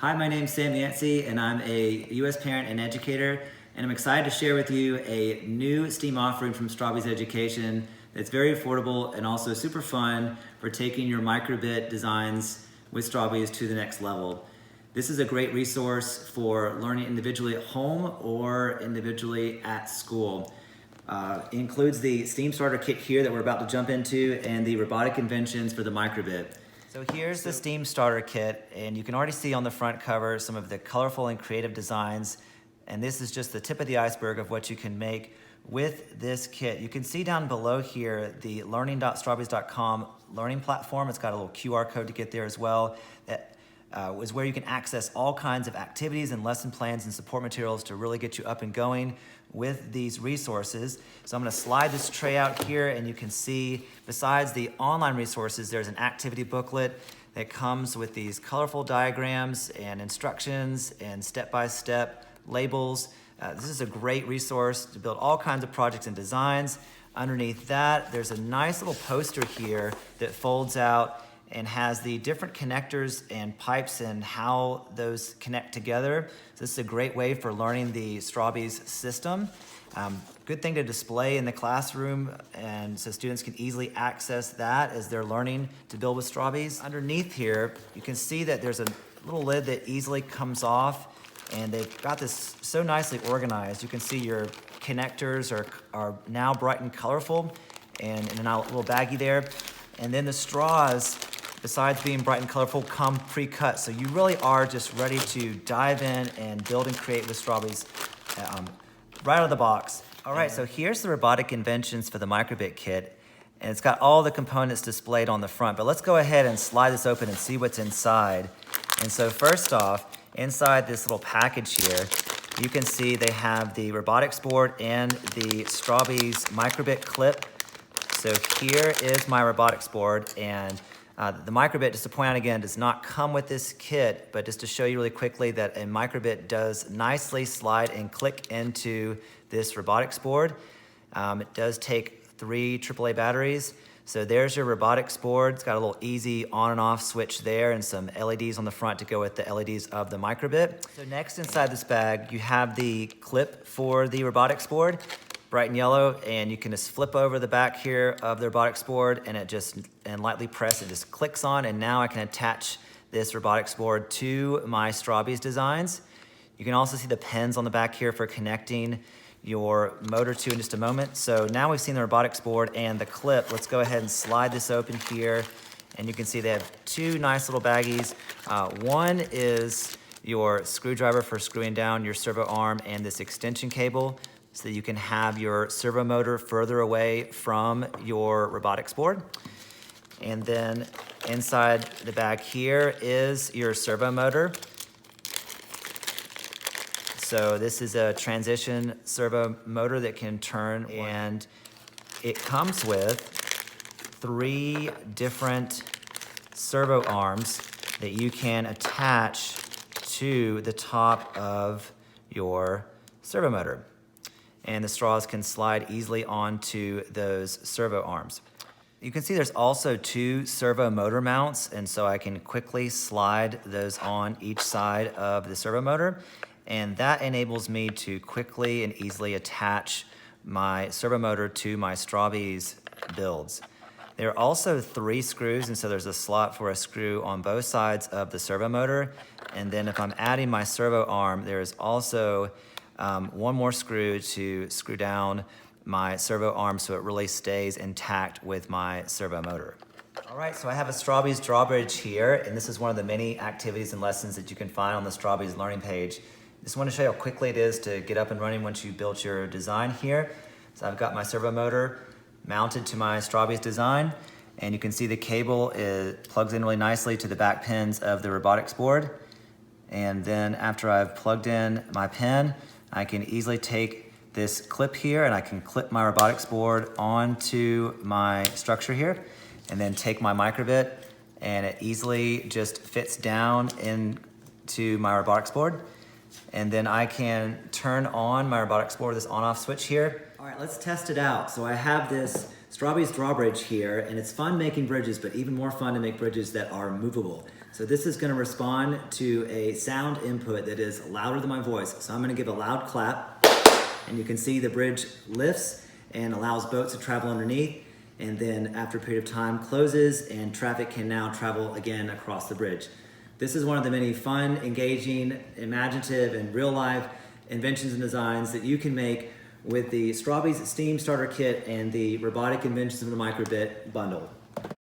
Hi, my name's Sam Yancey, and I'm a U.S. parent and educator, and I'm excited to share with you a new STEAM offering from Strawbees Education that's very affordable and also super fun for taking your microbit designs with Strawbees to the next level. This is a great resource for learning individually at home or individually at school. It includes the STEAM starter kit here that we're about to jump into and the robotic inventions for the microbit. So here's the STEAM starter kit, and you can already see on the front cover some of the colorful and creative designs, and this is just the tip of the iceberg of what you can make with this kit. You can see down below here the learning.strawbees.com learning platform. It's got a little QR code to get there as well. That is where you can access all kinds of activities and lesson plans and support materials to really get you up and going with these resources. So I'm going to slide this tray out here, and you can see besides the online resources, there's an activity booklet that comes with these colorful diagrams and instructions and step-by-step labels. This is a great resource to build all kinds of projects and designs. Underneath that, there's a nice little poster here that folds out and has the different connectors and pipes and how those connect together. So this is a great way for learning the Strawbees system. Good thing to display in the classroom, and so students can easily access that as they're learning to build with Strawbees. Underneath here, you can see that there's a little lid that easily comes off, and they've got this so nicely organized. You can see your connectors are now bright and colorful and in a little baggie there. And then the straws, besides being bright and colorful, come pre-cut. So you really are just ready to dive in and build and create with Strawbees right out of the box. All right, so here's the robotic inventions for the microbit kit, and it's got all the components displayed on the front, but let's go ahead and slide this open and see what's inside. And so first off, inside this little package here, you can see they have the Robotics Board and the Strawbees microbit clip. So here is my Robotics Board, and the microbit, just to point out again, does not come with this kit, but just to show you really quickly that a microbit does nicely slide and click into this Robotics Board. It does take 3 AAA batteries. So there's your Robotics Board. It's got a little easy on and off switch there and some LEDs on the front to go with the LEDs of the microbit. So next inside this bag, you have the clip for the Robotics Board, bright and yellow, and you can just flip over the back here of the Robotics Board and lightly press, it just clicks on, and now I can attach this Robotics Board to my Strawbees designs. You can also see the pins on the back here for connecting your motor to in just a moment. So now we've seen the Robotics Board and the clip. Let's go ahead and slide this open here, and you can see they have 2 nice little baggies. One is your screwdriver for screwing down your servo arm and this extension cable, so that you can have your servo motor further away from your Robotics Board. And then inside the bag here is your servo motor. So this is a transition servo motor that can turn, and it comes with 3 different servo arms that you can attach to the top of your servo motor. And the straws can slide easily onto those servo arms. You can see there's also 2 servo motor mounts, and so I can quickly slide those on each side of the servo motor, and that enables me to quickly and easily attach my servo motor to my Strawbees builds. There are also 3 screws, and so there's a slot for a screw on both sides of the servo motor, and then if I'm adding my servo arm, there's also 1 more screw to screw down my servo arm so it really stays intact with my servo motor. All right, so I have a Strawbeads Drawbridge here, and this is one of the many activities and lessons that you can find on the Strawbees learning page. Just want to show you how quickly it is to get up and running once you built your design here. So I've got my servo motor mounted to my Strawbees design, and you can see the cable plugs in really nicely to the back pins of the Robotics Board. And then after I've plugged in my pin, I can easily take this clip here and I can clip my Robotics Board onto my structure here, and then take my microbit, and it easily just fits down into my Robotics Board. And then I can turn on my Robotics Board, this on-off switch here. All right, let's test it out. So I have this Strawbeads Drawbridge here, and it's fun making bridges, but even more fun to make bridges that are movable. So this is going to respond to a sound input that is louder than my voice. So I'm going to give a loud clap, and you can see the bridge lifts and allows boats to travel underneath, and then after a period of time closes and traffic can now travel again across the bridge. This is one of the many fun, engaging, imaginative, and real-life inventions and designs that you can make with the Strawbees Steam Starter Kit and the Robotic Inventions of the Microbit bundle.